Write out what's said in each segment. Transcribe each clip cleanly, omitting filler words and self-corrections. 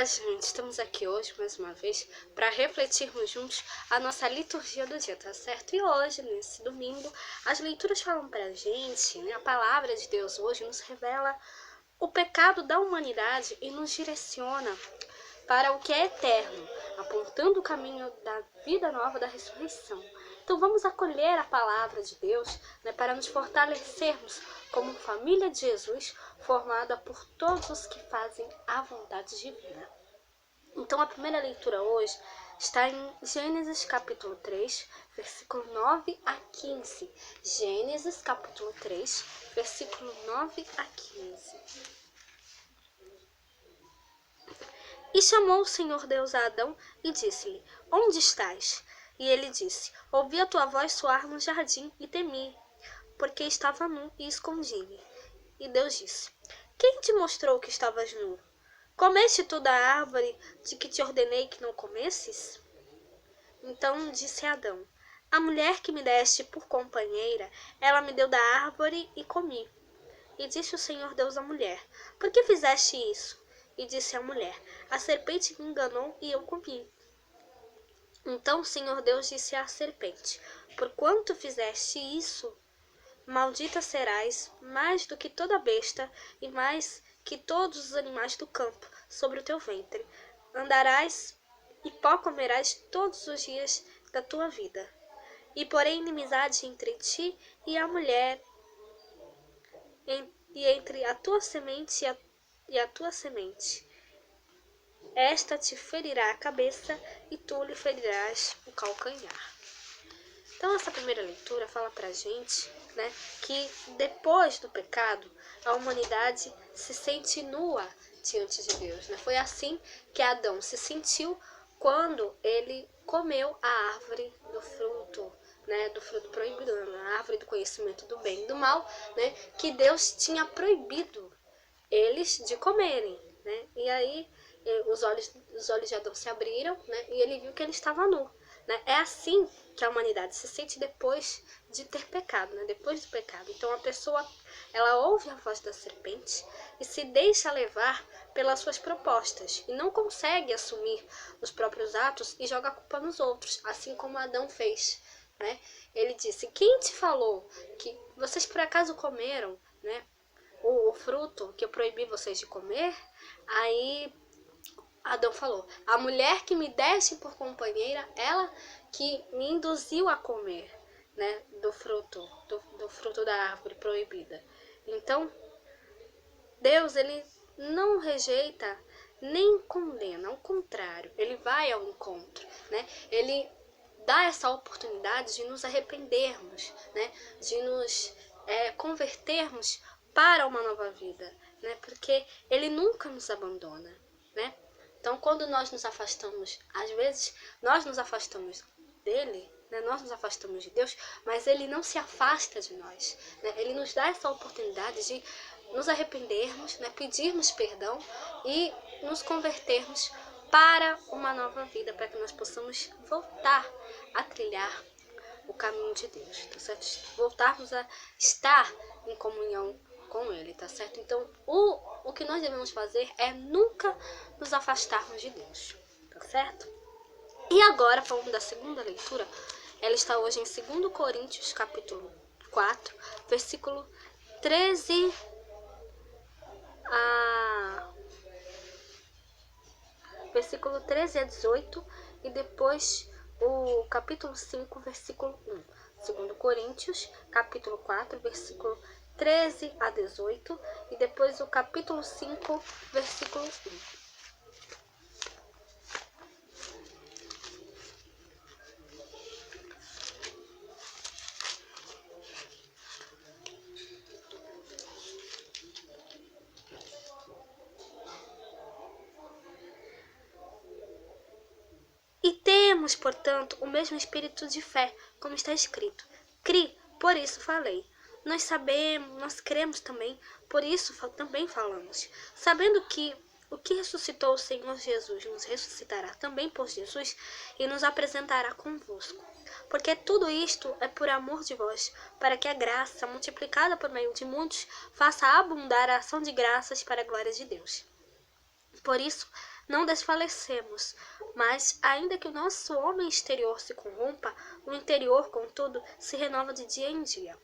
gente, estamos aqui hoje mais uma vez para refletirmos juntos a nossa liturgia do dia, tá certo? E hoje, nesse domingo, as leituras falam pra gente, né? A palavra de Deus hoje nos revela o pecado da humanidade e nos direciona para o que é eterno, apontando o caminho da vida nova, da ressurreição. Então vamos acolher a palavra de Deus, né, para nos fortalecermos como família de Jesus, formada por todos os que fazem a vontade divina. Então a primeira leitura hoje está em Gênesis capítulo 3, versículo 9 a 15. Gênesis capítulo 3, versículo 9 a 15. E chamou o Senhor Deus a Adão e disse-lhe: Onde estás? E ele disse: Ouvi a tua voz soar no jardim e temi, porque estava nu e escondi-me. E Deus disse: Quem te mostrou que estavas nu? Comeste tu da árvore de que te ordenei que não comesses? Então disse Adão: A mulher que me deste por companheira, ela me deu da árvore e comi. E disse o Senhor Deus à mulher: Por que fizeste isso? E disse a mulher: A serpente me enganou e eu comi. Então o Senhor Deus disse à serpente: Porquanto fizeste isso, maldita serás mais do que toda besta e mais que todos os animais do campo sobre o teu ventre. Andarás e pó comerás todos os dias da tua vida. E porém inimizade entre ti e a mulher, e entre a tua semente e a tua semente. Esta te ferirá a cabeça e tu lhe ferirás o calcanhar. Então essa primeira leitura fala pra gente, né, que depois do pecado, a humanidade se sente nua diante de Deus, né? Foi assim que Adão se sentiu quando ele comeu a árvore do fruto, né, do fruto proibido, a árvore do conhecimento do bem e do mal, né, que Deus tinha proibido eles de comerem, né? E aí os olhos de Adão se abriram, né, e ele viu que ele estava nu. Né? É assim que a humanidade se sente depois de ter pecado, né? Depois do pecado. Então a pessoa, ela ouve a voz da serpente e se deixa levar pelas suas propostas e não consegue assumir os próprios atos e joga a culpa nos outros, assim como Adão fez. Né? Ele disse: Quem te falou que vocês por acaso comeram, né, o fruto que eu proibi vocês de comer? Aí Adão falou: A mulher que me deste por companheira, ela que me induziu a comer, né, do fruto da árvore proibida. Então, Deus, ele não rejeita nem condena, ao contrário, ele vai ao encontro, né? Ele dá essa oportunidade de nos arrependermos, né, de nos convertermos para uma nova vida, né? Porque ele nunca nos abandona, né? Então, quando nós nos afastamos, às vezes nós nos afastamos dele, né? Nós nos afastamos de Deus, mas ele não se afasta de nós, né? Ele nos dá essa oportunidade de nos arrependermos, né? Pedirmos perdão e nos convertermos para uma nova vida, para que nós possamos voltar a trilhar o caminho de Deus, tá certo? Voltarmos a estar em comunhão com ele, tá certo? Então, o que nós devemos fazer é nunca nos afastarmos de Deus, tá certo? E agora, falando da segunda leitura, ela está hoje em 2 Coríntios, capítulo 4, versículo 13 a 18, e depois o capítulo 5, versículo 1. 2 Coríntios, capítulo 4, versículo 13 a 18, e depois o capítulo 5, versículo 1. E temos, portanto, o mesmo espírito de fé, como está escrito: Cri, por isso falei. Nós sabemos, nós cremos também, por isso também falamos, sabendo que o que ressuscitou o Senhor Jesus nos ressuscitará também por Jesus e nos apresentará convosco. Porque tudo isto é por amor de vós, para que a graça, multiplicada por meio de muitos, faça abundar a ação de graças para a glória de Deus. Por isso, não desfalecemos, mas ainda que o nosso homem exterior se corrompa, o interior, contudo, se renova de dia em dia.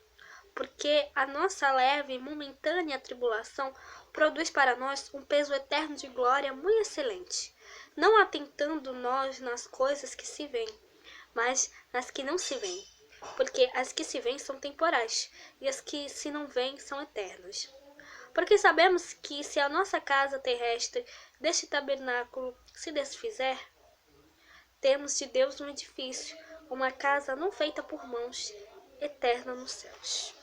Porque a nossa leve e momentânea tribulação produz para nós um peso eterno de glória muito excelente, não atentando nós nas coisas que se veem, mas nas que não se veem, porque as que se veem são temporais, e as que se não veem são eternas. Porque sabemos que se a nossa casa terrestre deste tabernáculo se desfizer, temos de Deus um edifício, uma casa não feita por mãos, eterna nos céus.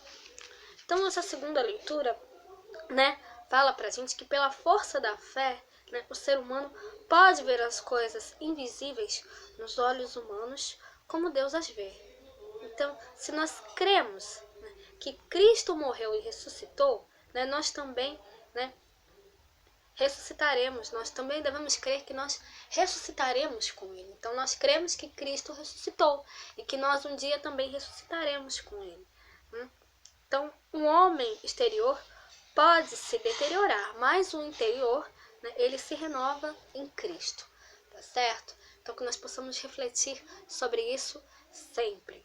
Então, essa segunda leitura, fala pra gente que pela força da fé, o ser humano pode ver as coisas invisíveis nos olhos humanos como Deus as vê. Então, se nós cremos que Cristo morreu e ressuscitou, nós também ressuscitaremos. Nós também devemos crer que nós ressuscitaremos com Ele. Então, nós cremos que Cristo ressuscitou e que nós um dia também ressuscitaremos com Ele. Então, um homem exterior pode se deteriorar, mas o interior, ele se renova em Cristo, tá certo? Então, que nós possamos refletir sobre isso sempre.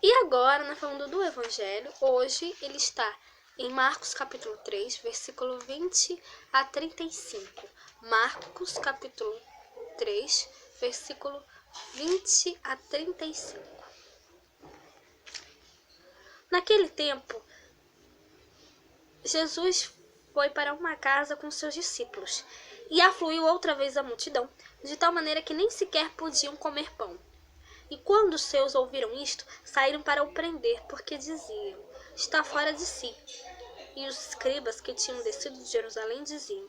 E agora, falando do Evangelho, hoje ele está em Marcos capítulo 3, versículo 20 a 35. Marcos capítulo 3, versículo 20 a 35. Naquele tempo, Jesus foi para uma casa com seus discípulos e afluiu outra vez a multidão, de tal maneira que nem sequer podiam comer pão. E quando os seus ouviram isto, saíram para o prender, porque diziam: está fora de si. E os escribas que tinham descido de Jerusalém diziam: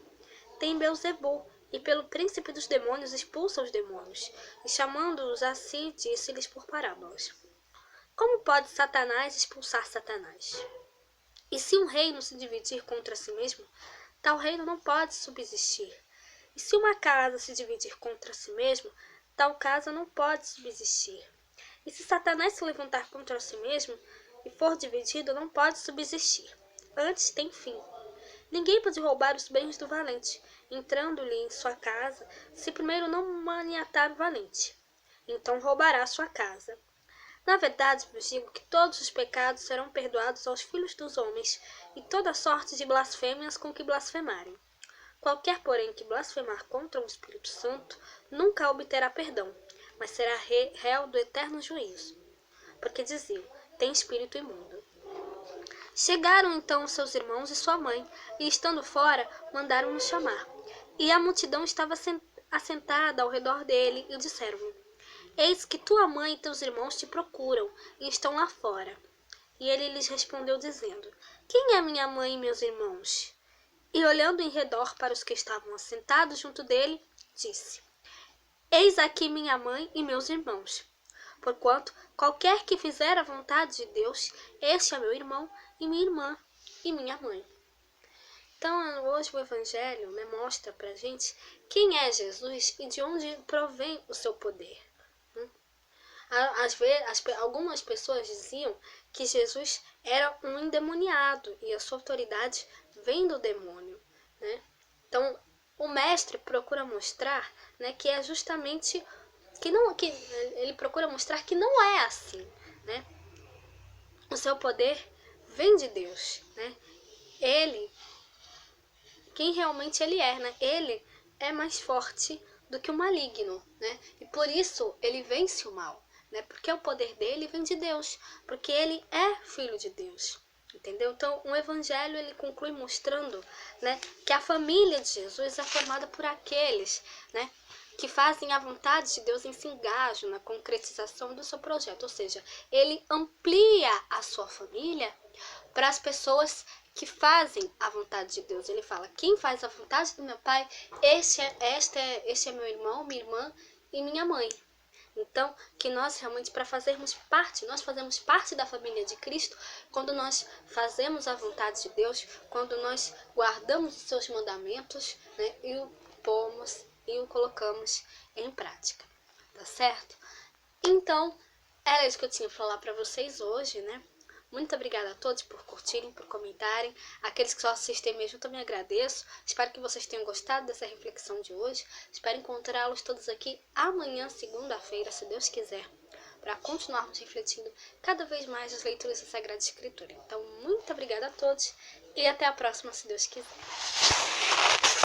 tem Beelzebul, e pelo príncipe dos demônios expulsa os demônios. E chamando-os a si, disse-lhes por parábolas: como pode Satanás expulsar Satanás? E se um reino se dividir contra si mesmo, tal reino não pode subsistir. E se uma casa se dividir contra si mesmo, tal casa não pode subsistir. E se Satanás se levantar contra si mesmo e for dividido, não pode subsistir. Antes tem fim. Ninguém pode roubar os bens do valente, entrando-lhe em sua casa, se primeiro não maniatar o valente. Então roubará sua casa. Na verdade, vos digo que todos os pecados serão perdoados aos filhos dos homens, e toda sorte de blasfêmias com que blasfemarem. Qualquer, porém, que blasfemar contra o Espírito Santo, nunca obterá perdão, mas será réu do eterno juízo. Porque diziam: tem espírito imundo. Chegaram então seus irmãos e sua mãe, e estando fora, mandaram-no chamar. E a multidão estava assentada ao redor dele, e disseram-lhe: eis que tua mãe e teus irmãos te procuram, e estão lá fora. E ele lhes respondeu, dizendo: quem é minha mãe e meus irmãos? E olhando em redor para os que estavam assentados junto dele, disse: eis aqui minha mãe e meus irmãos. Porquanto qualquer que fizer a vontade de Deus, este é meu irmão e minha irmã e minha mãe. Então, hoje o Evangelho mostra pra gente quem é Jesus e de onde provém o seu poder. Às vezes, algumas pessoas diziam que Jesus era um endemoniado e a sua autoridade vem do demônio, Então, o mestre procura mostrar, que é justamente que ele procura mostrar que não é assim, O seu poder vem de Deus, Ele, quem realmente ele é, Ele é mais forte do que o maligno, E por isso ele vence o mal. Porque o poder dele vem de Deus, porque ele é filho de Deus, entendeu? Então, o Evangelho ele conclui mostrando, que a família de Jesus é formada por aqueles, que fazem a vontade de Deus e se engajam na concretização do seu projeto, ou seja, ele amplia a sua família para as pessoas que fazem a vontade de Deus. Ele fala: quem faz a vontade do meu Pai, este é meu irmão, minha irmã e minha mãe. Então, que nós realmente, para fazermos parte, nós fazemos parte da família de Cristo quando nós fazemos a vontade de Deus, quando nós guardamos os seus mandamentos, e o pomos e o colocamos em prática, tá certo? Então, era isso que eu tinha para falar para vocês hoje, Muito obrigada a todos por curtirem, por comentarem. Aqueles que só assistem mesmo, eu também agradeço. Espero que vocês tenham gostado dessa reflexão de hoje. Espero encontrá-los todos aqui amanhã, segunda-feira, se Deus quiser, para continuarmos refletindo cada vez mais as leituras da Sagrada Escritura. Então, muito obrigada a todos e até a próxima, se Deus quiser.